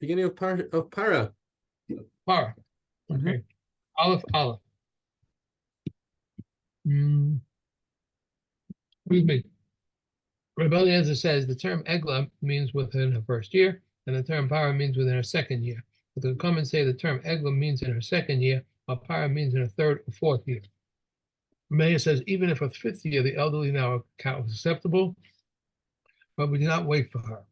beginning of Parah. Parah. Okay. Aleph. Excuse me. Rabbi Eliezer says the term Egla means within her first year, and the term Parah means within her second year. But the comments say the term Egla means in her second year, while Parah means in her third or fourth year. Meir says even if her fifth year, the elderly now account was acceptable, but we do not wait for her,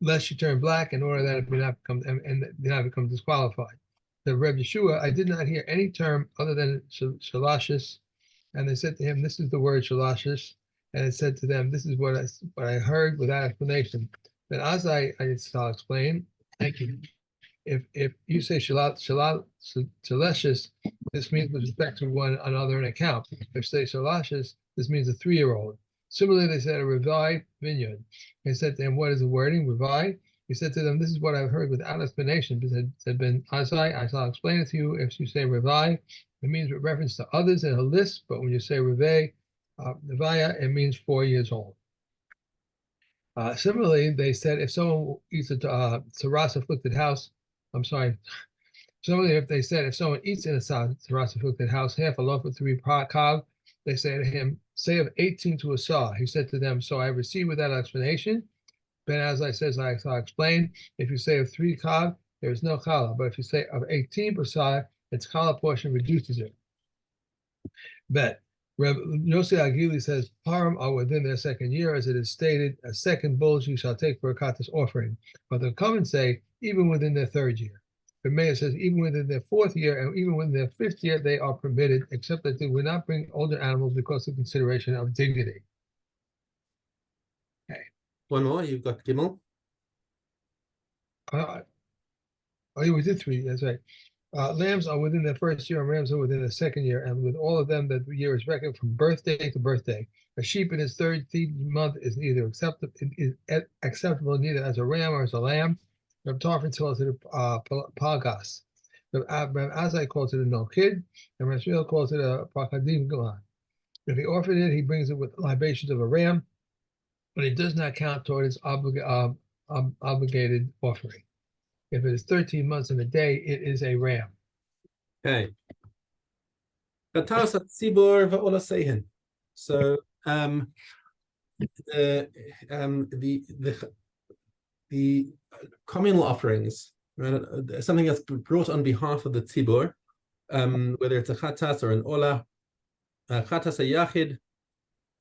lest she turn black in order that it may not become and do not become disqualified. The Reb Yeshua, I did not hear any term other than shalashis, and they said to him, "This is the word shalashis," and it said to them, "This is what I heard without explanation." Then as I shall explain, thank you. If you say shalashis, this means with respect to one another in account. If you say shalashis, this means a 3-year-old. Similarly, they said a Revi vineyard. They said to him, "What is the wording, Revi?" He said to them, "This is what I've heard without explanation." But it had been, I shall explain it to you. If you say Revi, it means with reference to others in a list. But when you say Reve, Revaya, it means 4 years old. Similarly, they said if someone eats a Taras afflicted house, Similarly, if they said if someone eats in a Taras afflicted house, half a loaf of 3 kav, they say to him, "Say of 18 to a saw." He said to them, "So I received without explanation." Ben as I says, I shall explain. If you say of 3 kav, there is no challah. But if you say of 18 per saw, its challah portion reduces it. Bet. Reb Yossi Agili says, Param are within their second year, as it is stated, a second bull you shall take for a katas offering. But the comments say, even within their third year. The mayor says, even within their fourth year and even within their fifth year, they are permitted, except that they will not bring older animals because of consideration of dignity. Okay. One more, you've got Gimel. Oh, yeah, we did 3, that's right. Lambs are within their first year and rams are within the second year, and with all of them, that year is reckoned from birthday to birthday. A sheep in its 13th month is neither acceptable neither as a ram or as a lamb. Reb Tarfon calls it a palgas. Reb Azai calls it a no kid, and Reb Shmuel calls it a pakadim galan. If he offered it, he brings it with libations of a ram, but it does not count toward his obligated offering. If it is 13 months and a day, it is a ram. Okay. So the communal offerings, right, something that's brought on behalf of the tzibur, whether it's a chatas or an olah, chatas a yachid,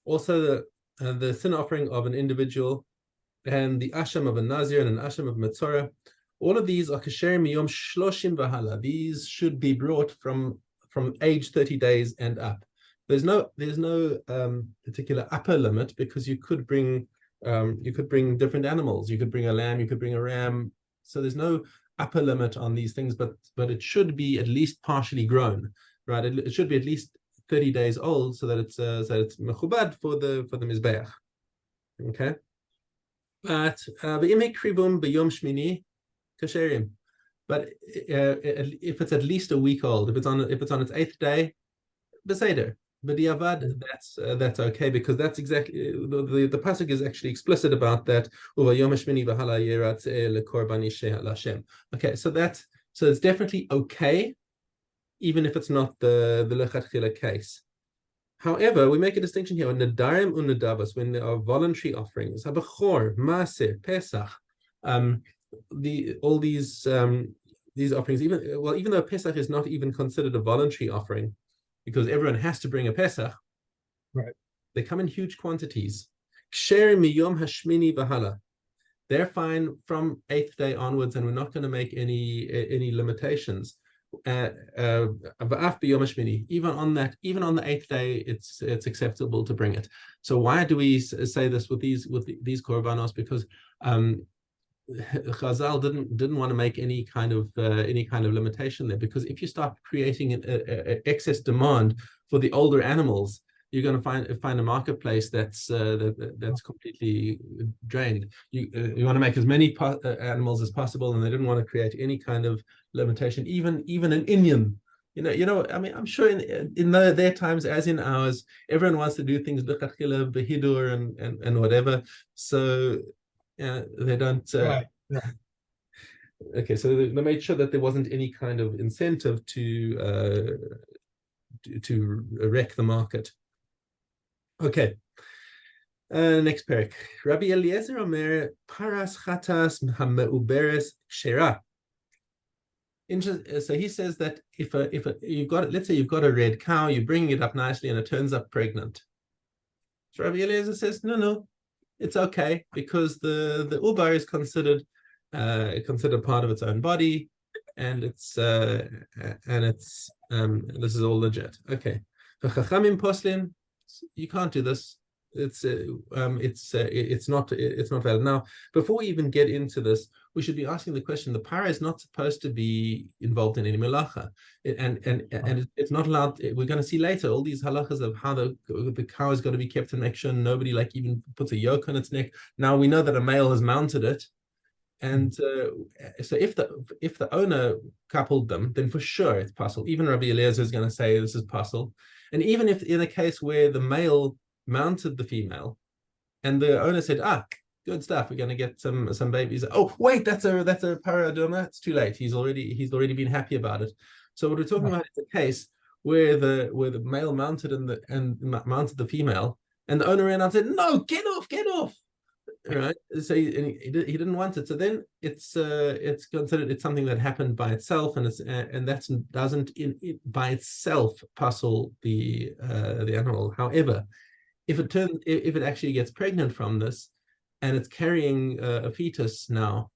also the sin offering of an individual, and the asham of a nazir and an asham of metzora. All of these are kasher miyom shloshim v'hala. These should be brought from age 30 days and up. There's no particular upper limit, because you could bring different animals. You could bring a lamb, you could bring a ram. So there's no upper limit on these things, but it should be at least partially grown, right? It should be at least 30 days old, so that it's mechubad for the mizbeach. Okay. But but if it's at least a week old, if it's on its 8th day, beseder. But the avad, that's okay, because that's exactly the pasuk is actually explicit about that. Okay, so it's definitely okay, even if it's not the lechatchila case. However, we make a distinction here on nadarim and nadavos, when there are voluntary offerings, habachor, maser, pesach, all these offerings, even though Pesach is not even considered a voluntary offering, because everyone has to bring a Pesach, right? They come in huge quantities. Ksher miyom hashmini v'hala. They're fine from 8th day onwards, and we're not going to make any limitations. Even on the 8th day, it's acceptable to bring it. So why do we say this with these korbanos? Because Chazal didn't want to make any kind of limitation there, because if you start creating an excess demand for the older animals, you're going to find a marketplace that's completely drained. You want to make as many animals as possible, and they didn't want to create any kind of limitation, even an Indian. I mean, I'm sure in their times, as in ours, everyone wants to do things b'chachila, b'hidur, and whatever. So they don't. Right. Okay, so they made sure that there wasn't any kind of incentive to wreck the market. Okay. Next parak. Rabbi Eliezer Omer Paras Chatas Hameuberes Shera. So he says that if you've got, let's say you've got a red cow, you're bringing it up nicely and it turns up pregnant. So Rabbi Eliezer says, no, it's okay because the ubar is considered part of its own body, and it's this is all legit. Okay, for Chachamim Poslin, you can't do this. It's not valid. Now, before we even get into this, we should be asking the question: the parah is not supposed to be involved in any melacha, and it's not allowed. We're going to see later all these halachas of how the cow is going to be kept and make sure nobody like even puts a yoke on its neck. Now we know that a male has mounted it, and so if the owner coupled them, then for sure it's possible. Even Rabbi Eliezer is going to say this is possible, and even if in a case where the male mounted the female, and the owner said, good stuff, we're going to get some babies. Oh wait, that's a paraduma. It's too late. He's already been happy about it. So what we're talking about is a case where the male mounted and mounted the female, and the owner ran out and said, no, get off. Right, so he didn't want it. So then it's considered it's something that happened by itself, and that doesn't by itself puzzle the animal. However, if it actually gets pregnant from this, and it's carrying a fetus now,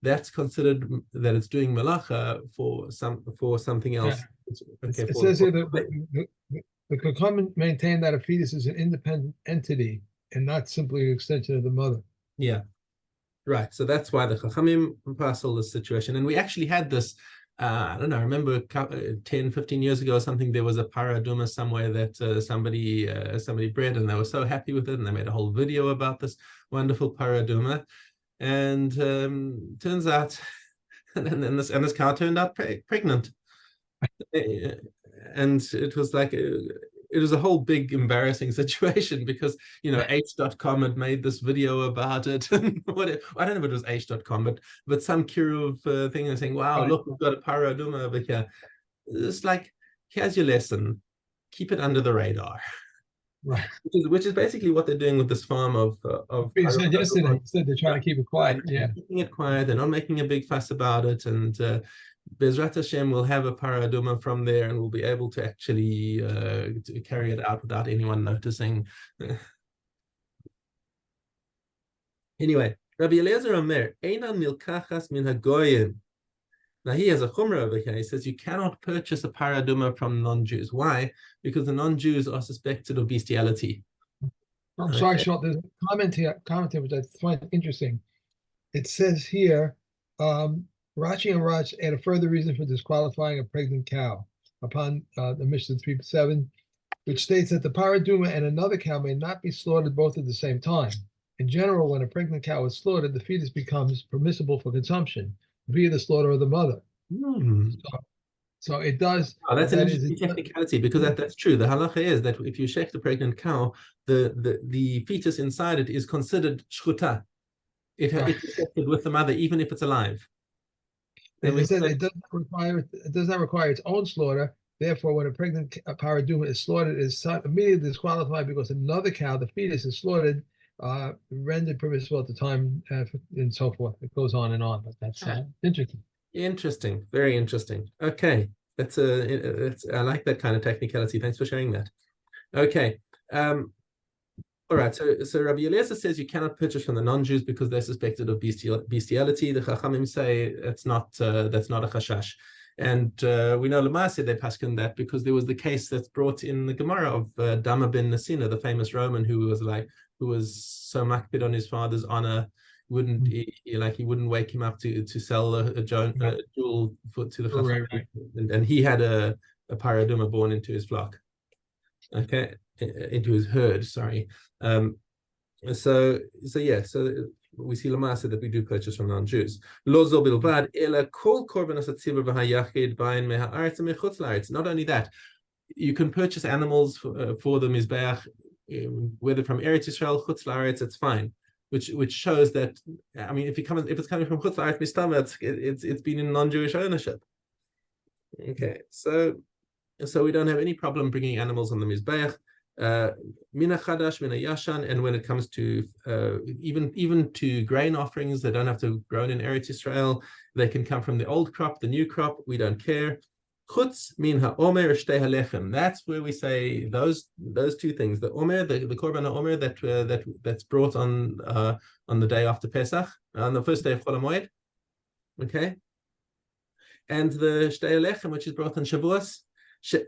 that's considered that it's doing malacha for something else. Yeah. Okay, it says here that the Chachamim maintain that a fetus is an independent entity and not simply an extension of the mother. Yeah, right. So that's why the Chachamim puzzle this situation, and we actually had this. I don't know, I remember 10, 15 years ago or something, there was a paraduma somewhere that somebody bred, and they were so happy with it, and they made a whole video about this wonderful paraduma. And turns out, and this cow turned out pregnant. And it was like, it was a whole big embarrassing situation because, H.com had made this video about it. And I don't know if it was H.com, but some Kiruv thing and saying, wow, look, we've got a paraduma over here. It's like, here's your lesson. Keep it under the radar. Right. Which is basically what they're doing with this farm of you said yesterday, they're trying to keep it quiet. Yeah. Keeping it quiet. They're not making a big fuss about it. And Bezrat Hashem will have a paraduma from there, and we'll be able to actually to carry it out without anyone noticing. Anyway, Rabbi Eliezer Omer, Einan milkachas min hagoyim. Now he has a chumrah over here. He says you cannot purchase a paraduma from non-Jews. Why? Because the non-Jews are suspected of bestiality. I'm sorry, Sean. There's a comment here which I find interesting. It says here, Rashi and Raj add a further reason for disqualifying a pregnant cow upon the Mishna 3:7, which states that the paraduma and another cow may not be slaughtered both at the same time. In general, when a pregnant cow is slaughtered, the fetus becomes permissible for consumption via the slaughter of the mother. So it does. Oh, that's an interesting technicality, because that's true. The halacha is that if you shech the pregnant cow, the fetus inside it is considered shchuta. It's accepted with the mother, even if it's alive. And it says it does not require its own slaughter. Therefore, when a pregnant paraduma is slaughtered, it is immediately disqualified because another cow, the fetus, is slaughtered, rendered permissible at the time, and so forth. It goes on and on, but that's interesting. Interesting, very interesting. Okay, I like that kind of technicality. Thanks for sharing that. Okay, all right. So Rabbi Eliezer says you cannot purchase from the non-Jews because they're suspected of bestiality. The Chachamim say that's not a chashash, and we know Lamasi they paskin that because there was the case that's brought in the Gemara of Dama ben Nasina, the famous Roman who was so makpid on his father's honor. He wouldn't wake him up to sell a jewel to the Chachamim, and he had a paraduma born into his flock. Okay, into his herd. Sorry. So we see Lamasa that we do purchase from non-Jews. Not only that, you can purchase animals for the Mizbeach, whether from Eretz Yisrael, Chutz La'aretz, it's fine. which shows that, I mean, if it's coming from Chutz La'aretz Mistama, it's been in non-Jewish ownership. Okay, so we don't have any problem bringing animals on the Mizbeach. Mina Chadash, Mina Yashan, and when it comes to even to grain offerings, they don't have to grow in Eretz Israel. They can come from the old crop, the new crop. We don't care. Chutz min haomer shtei halechem. That's where we say those two things: the omer, the korban haomer that's brought on the day after Pesach, on the first day of Chol Hamoed. Okay, and the shtei halechem, which is brought on Shavuos. That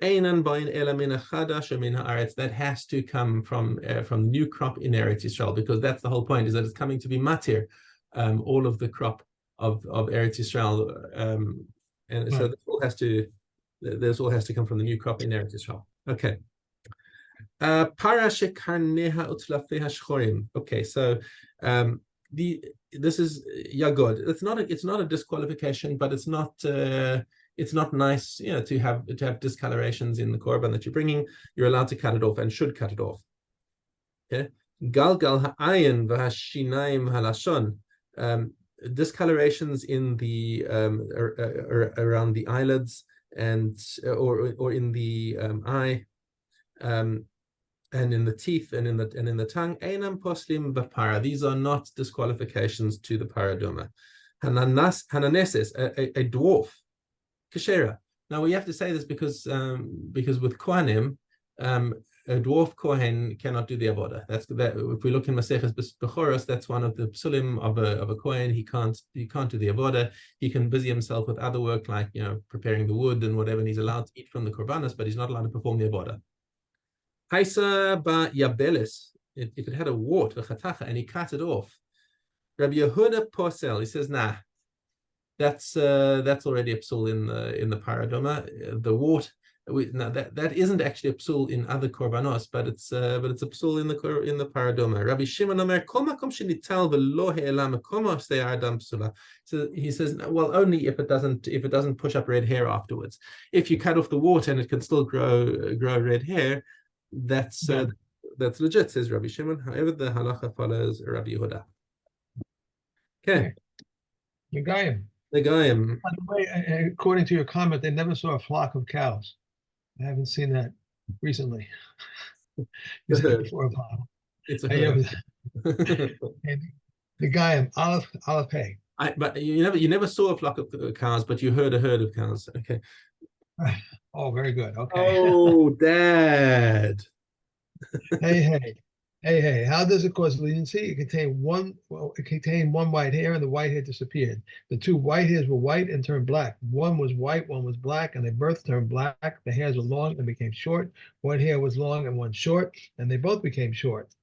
has to come from the new crop in Eretz Yisrael, because that's the whole point, is that it's coming to be matir, all of the crop of Eretz Yisrael, and so this all has to come from the new crop in Eretz Yisrael. Okay. Parah shekarneha utlafeha shchorim. Okay, so this is yagod. It's not a disqualification, but it's not nice, to have discolorations in the korban that you're bringing. You're allowed to cut it off and should cut it off. Okay. Galgal ha'ayin v'hashinaim halashon. Discolorations in the around the eyelids and or in the eye, and in the teeth and in the tongue. Einam poslim b'para. These are not disqualifications to the paraduma. Hananeses, a dwarf. Kashera. Now we have to say this because with Kohanim, a dwarf Kohen cannot do the avodah. That's that. If we look in Maseches Bechoros, that's one of the psulim of a Kohen. He can't do the avodah. He can busy himself with other work like preparing the wood and whatever. And he's allowed to eat from the korbanos, but he's not allowed to perform the avodah. Haisa ba yabelis. If it had a wart v'chatacha and he cut it off, Rabbi Yehuda Posel, he says, nah. That's already a psul in the paradoma. The wart, that isn't actually a psul in other korbanos, but it's a psul in the paradoma. Rabbi Shimon Omer kol makom shenital v'lo he'ela makomo shtei adam psula. So he says, well, only if it doesn't push up red hair afterwards. If you cut off the wart and it can still grow red hair, that's legit, says Rabbi Shimon. However, the halacha follows Rabbi Yehuda. Okay. The guy. By the way, according to your comment, they never saw a flock of cows. I haven't seen that recently. You said before a while. It's a herd. The guy, Aleph Hay. But you never saw a flock of cows, but you heard a herd of cows. Okay. Oh, very good. Okay. Oh, Dad. Hey, how does it cause leniency? It contained one white hair, and the white hair disappeared. The two white hairs were white and turned black. One was white, one was black, and they both turned black. The hairs were long and became short. One hair was long and one short, and they both became short.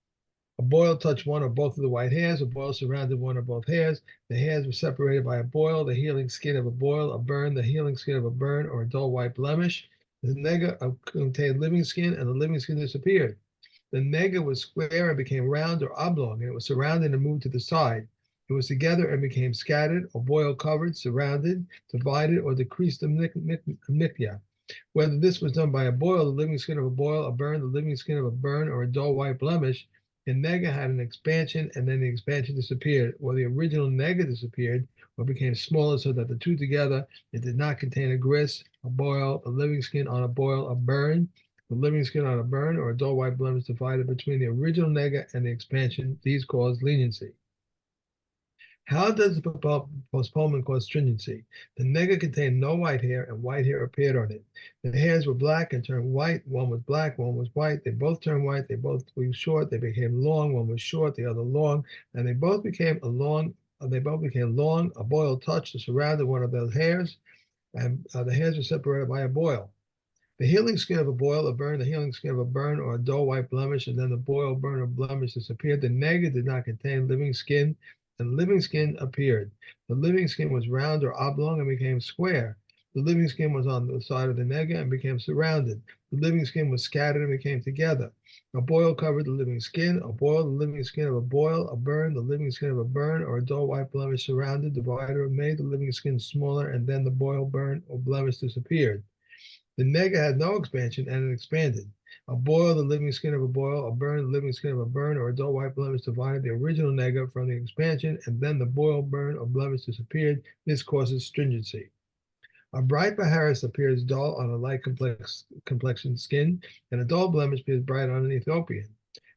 A boil touched one or both of the white hairs. A boil surrounded one or both hairs. The hairs were separated by a boil, the healing skin of a boil, a burn, the healing skin of a burn, or a dull white blemish. The nega contained living skin, and the living skin disappeared. The nega was square and became round or oblong, and it was surrounded and moved to the side. It was together and became scattered, or boil covered, surrounded, divided, or decreased the mikya. Whether this was done by a boil, the living skin of a boil, a burn, the living skin of a burn, or a dull white blemish, the nega had an expansion, and then the expansion disappeared, or the original nega disappeared, or became smaller, so that the two together, it did not contain a gris, a boil, a living skin on a boil, a burn, the living skin on a burn, or a dull white blemish divided between the original nega and the expansion. These cause leniency. How does the postponement cause stringency? The nega contained no white hair, and white hair appeared on it. The hairs were black and turned white. One was black, one was white. They both turned white. They both grew short. They became long. One was short, the other long, and they both became long. A boil touched or surrounded one of those hairs, and the hairs were separated by a boil. The healing skin of a boil, a burn, the healing skin of a burn, or a dull white blemish, and then the boil, burn, or blemish disappeared. The nega did not contain living skin, and living skin appeared. The living skin was round or oblong and became square. The living skin was on the side of the nega and became surrounded. The living skin was scattered and became together. A boil covered the living skin, a boil, the living skin of a boil, a burn, the living skin of a burn, or a dull white blemish surrounded, divided, or made the living skin smaller, and then the boil, burn, or blemish disappeared. The nega had no expansion and it expanded. A boil, the living skin of a boil, a burn, the living skin of a burn, or a dull white blemish divided the original nega from the expansion, and then the boil, burn, or blemish disappeared. This causes stringency. A bright Baharis appears dull on a light complexion skin, and a dull blemish appears bright on an Ethiopian.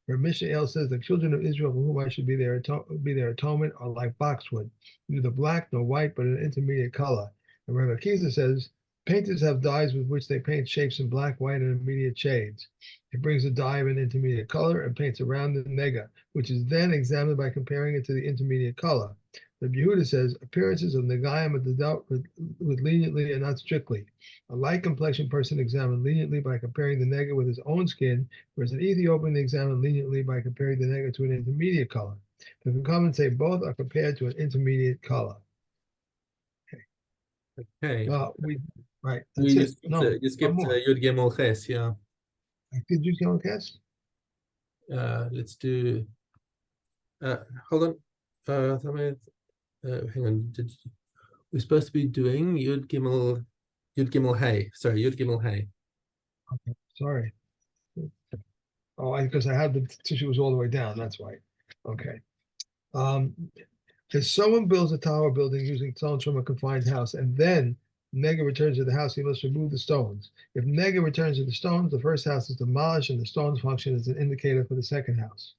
Where Mishael says the children of Israel for whom I should be their atonement are like boxwood, neither black nor white, but an intermediate color. And Rabbi Akiza says painters have dyes with which they paint shapes in black, white, and intermediate shades. It brings a dye of an intermediate color and paints around the nega, which is then examined by comparing it to the intermediate color. The Yehuda says appearances of negayim are dealt with leniently and not strictly. A light complexion person examined leniently by comparing the nega with his own skin, whereas an Ethiopian examined leniently by comparing the nega to an intermediate color. The Chachamim say both are compared to an intermediate color. Okay. Right. That's You it. skipped, No, you skipped Yud Gimel Ches, yeah. Did you go cast? Let's do. Hold on. Hang on. We're supposed to be doing Yud Gimel Hey. Sorry, Yud Gimel Hey. Okay, sorry. Oh, because I had the tissue was all the way down. That's why. Okay. If someone builds a tower building using stones from a confined house, and then Nega returns to the house, he must remove the stones. If Nega returns to the stones, the first house is demolished, and the stones function as an indicator for the second house.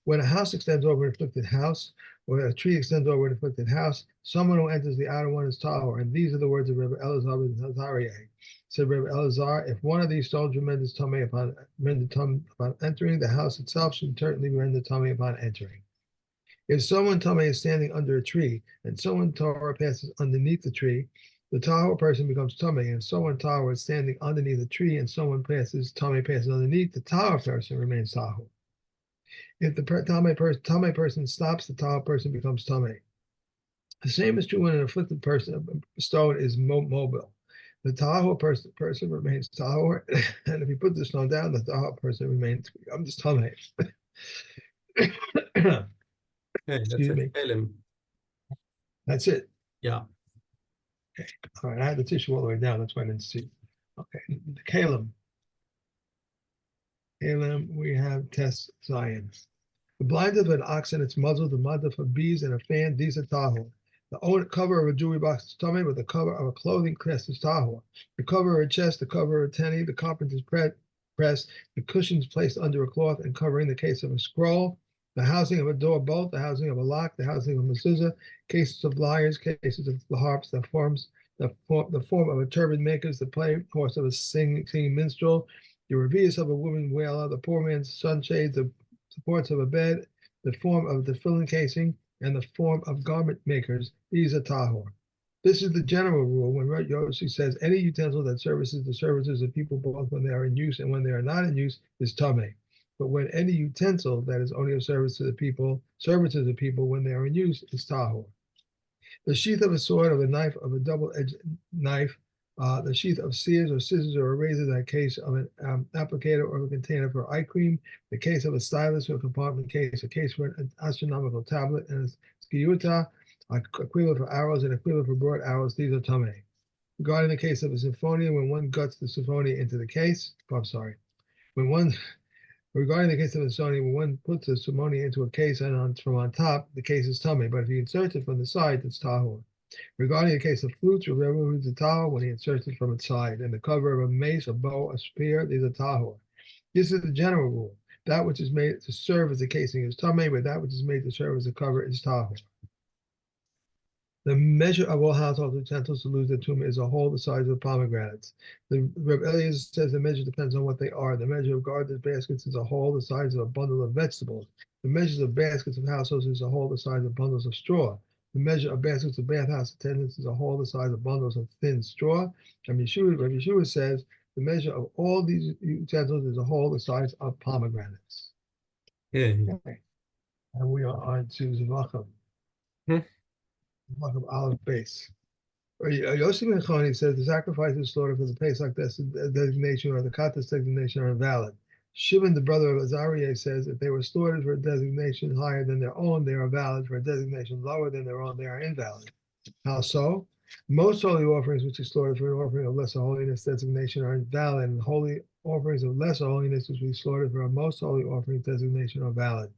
When a house extends over an afflicted house, or a tree extends over an afflicted house, someone who enters the outer one is tahor. And these are the words of Rebbe Elazar ben Azariah. Said Rebbe Elazar, if one of these stones renders tummy upon entering, the house itself should certainly render tummy upon entering. If someone tummy is standing under a tree and someone tahor passes underneath the tree, the tahor person becomes tummy. And if someone tahor is standing underneath a tree and someone passes underneath, the tahor person remains tahor. If the tame person stops, the tahor person becomes tame. The same is true when an afflicted stone is mobile. The tahor person remains tahor, and if you put the stone down, the tahor person becomes tame. Excuse me. That's it. Yeah. Okay. All right. I had the tissue all the way down. That's why I didn't see. Okay. The kalim. Kalim, we have test Zion. The blind of an ox and its muzzle, the mud of bees and a fan, these are tahor. The cover of a jewelry box is tummy, but the cover of a clothing press is tahor. The cover of a chest, the cover of a tenny, the carpenter's press, the cushions placed under a cloth and covering the case of a scroll, the housing of a door bolt, the housing of a lock, the housing of a mezuzah, cases of lyres, cases of the harps, the form of a turban makers, the play horse of a singing minstrel, the reveals of a woman wailer, the poor man's sunshades, the supports of a bed, the form of the filling casing, and the form of garment makers. These are tahor. This is the general rule when Yossi says any utensil that services the services of people both when they are in use and when they are not in use is tameh. But when any utensil that is only of service to the people, services the people when they are in use is tahor. The sheath of a sword, of a knife, of a double-edged knife, the sheath of shears or scissors or a razor, that case of an applicator or a container for eye cream, the case of a stylus or a compartment case, a case for an astronomical tablet, and a skiyuta, a quiver for arrows, and a quiver for broad arrows. These are tameh. Regarding the case of a symphonia, when one guts the symphonia into the case, regarding the case of a symphonia, when one puts the symphonia into a case and from on top, the case is tameh. But if he inserts it from the side, it's tahor. Regarding the case of flutes, whoever removes the tahor when he inserts it from its side, and the cover of a mace, a bow, a spear, these are tahor. This is the general rule. That which is made to serve as a casing is tameh, but that which is made to serve as a cover is tahor. The measure of all household utensils to lose the tumah is a whole the size of pomegranates. The Reb Eliezer says the measure depends on what they are. The measure of gardeners' baskets is a whole the size of a bundle of vegetables. The measures of baskets of households is a whole the size of bundles of straw. The measure of baskets of bathhouse attendants is a whole the size of bundles of thin straw. And Yeshua says the measure of all these utensils is a whole the size of pomegranates. Yeah. Okay. And we are on to Zvachim. Of olive base. Yossi ben Choni says the sacrifice and slaughter for the Pesach designation or the Katas designation are invalid. Shimon, the brother of Azariah, says if they were slaughtered for a designation higher than their own, they are valid. For a designation lower than their own, they are invalid. How so? Most holy offerings which are slaughtered for an offering of lesser holiness designation are invalid, and holy offerings of lesser holiness which we slaughtered for a most holy offering designation are valid.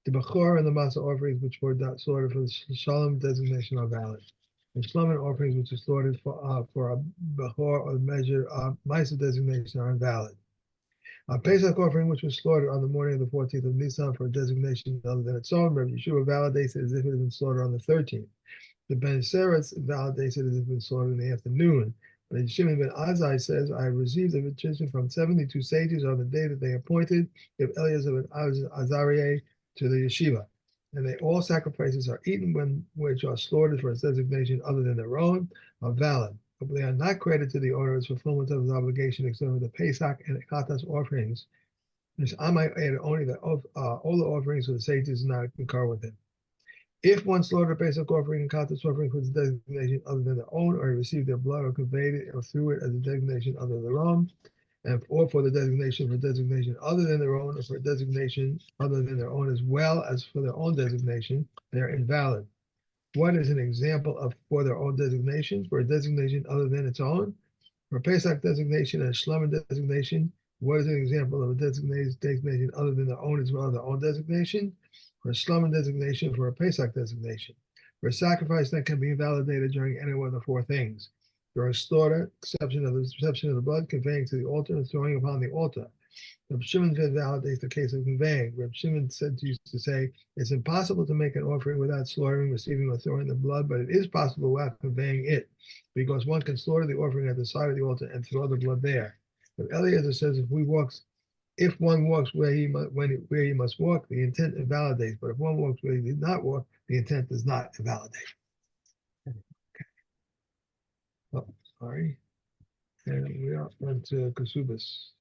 The Bechor and the Masa offerings which were slaughtered for the Shalom designation are valid. The Shlomin offerings which are slaughtered for a Bechor or the measure Misa designation are invalid. A Pesach offering which was slaughtered on the morning of the 14th of Nisan for a designation other than its own, Rabbi Yeshua validates it as if it had been slaughtered on the 13th. The Ben Seretz validates it as if it had been slaughtered in the afternoon. But Shimon ben Azai says, I received a petition from 72 sages on the day that they appointed Eliezer ben Azariah to the yeshiva. And they all sacrifices are eaten when which are slaughtered for its designation other than their own are valid. But they are not credited to the owner as fulfillment of his obligation except for the Pesach and the Chatas offerings, which I might add only that all the offerings of the sages do not concur with him. If one slaughtered a Pesach offering and Chatas offering for the designation other than their own, or he received their blood or conveyed it or threw it as a designation other than their own, or for the designation other than their own, or for a designation other than their own as well as for their own designation, they are invalid. What is an example of for their own designation? For a designation other than its own? For a Pesach designation and a Shlomo designation, what is an example of a designation other than their own as well as their own designation? For a Shlomo designation, for a Pesach designation. For a sacrifice that can be invalidated during any one of the four things. During slaughter, exception of the blood, conveying to the altar and throwing upon the altar. Reb Shimon validates the case of conveying. Reb Shimon used to say, it's impossible to make an offering without slaughtering, receiving, or throwing the blood, but it is possible without conveying it, because one can slaughter the offering at the side of the altar and throw the blood there. But Eliezer says if one walks where he must walk, the intent invalidates. But if one walks where he did not walk, the intent does not invalidate. Okay. Oh, sorry. And we are on to Kesubas.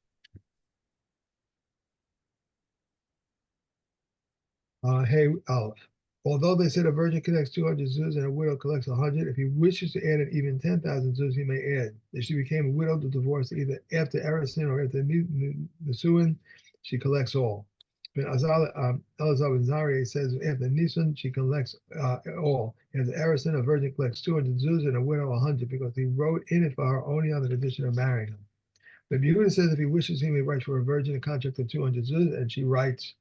Hey, Aleph. Although they said a virgin collects 200 zuz and a widow collects 100, if he wishes to add an even 10,000 zuz, he may add. If she became a widow to divorce either after Erisin or after Nisuin, she collects all. But Elazar ben Zariah says after Nisun, she collects all. After Erisin, a virgin collects 200 zuz and a widow 100 because he wrote in it for her only on the condition of marrying him. But Yehuda says if he wishes, he may write for a virgin a contract of 200 zuz, and she writes,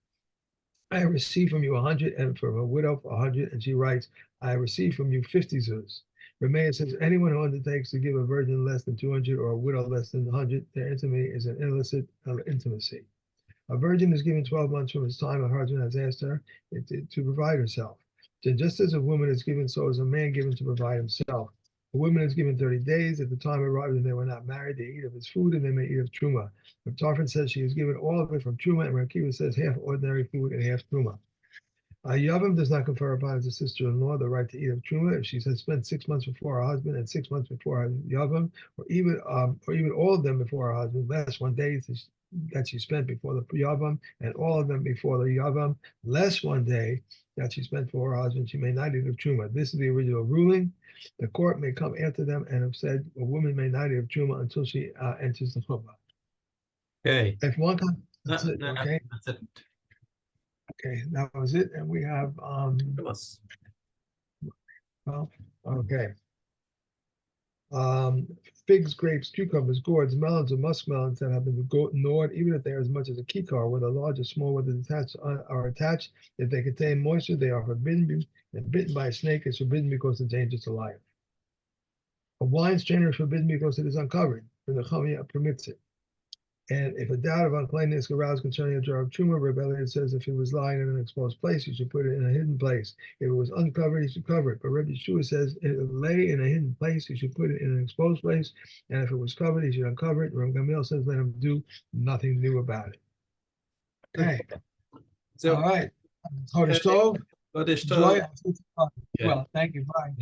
I received from you 100, and from a widow for 100, and she writes, I received from you 50 zuz. Rameya says, anyone who undertakes to give a virgin less than 200 or a widow less than 100, their intimacy is an illicit intimacy. A virgin is given 12 months from his time her husband has asked her to provide herself. So just as a woman is given, so is a man given to provide himself. A woman is given 30 days. At the time arrives when they were not married, they eat of his food and they may eat of truma. But Tarfon says she is given all of it from truma, and Rakiva says half ordinary food and half truma. Yavam does not confer upon his sister-in-law the right to eat of truma if she has spent 6 months before her husband and 6 months before her Yavam, or even all of them before her husband. Less 1 day that she spent before the Yavam, and all of them before the Yavam. Less 1 day that she spent for her husband, she may not eat of truma. This is the original ruling. The court may come after them and have said a woman may not eat of truma until she enters the chuppah. Okay. If one comes, that's it. No, Okay. that's it. Okay, that was it, and we have well, okay. Figs, grapes, cucumbers, gourds, melons, and muskmelons that have been gnawed, even if they are as much as a kikar, whether large or small, whether attached are attached. If they contain moisture, they are forbidden. And bitten by a snake is forbidden because it's dangerous to life. A wine strainer is forbidden because it is uncovered, and the Chamiya permits it. And if a doubt of uncleanness aroused concerning a jar of truma, Rebbe Elliot says if it was lying in an exposed place, you should put it in a hidden place. If it was uncovered, you should cover it. But Rebbe Yeshua says if it lay in a hidden place, you should put it in an exposed place. And if it was covered, you should uncover it. Rebbe Gamil says let him do nothing new about it. Okay. So, all right. Chodesh Tov. Chodesh Tov. Enjoy. Well, thank you. Bye.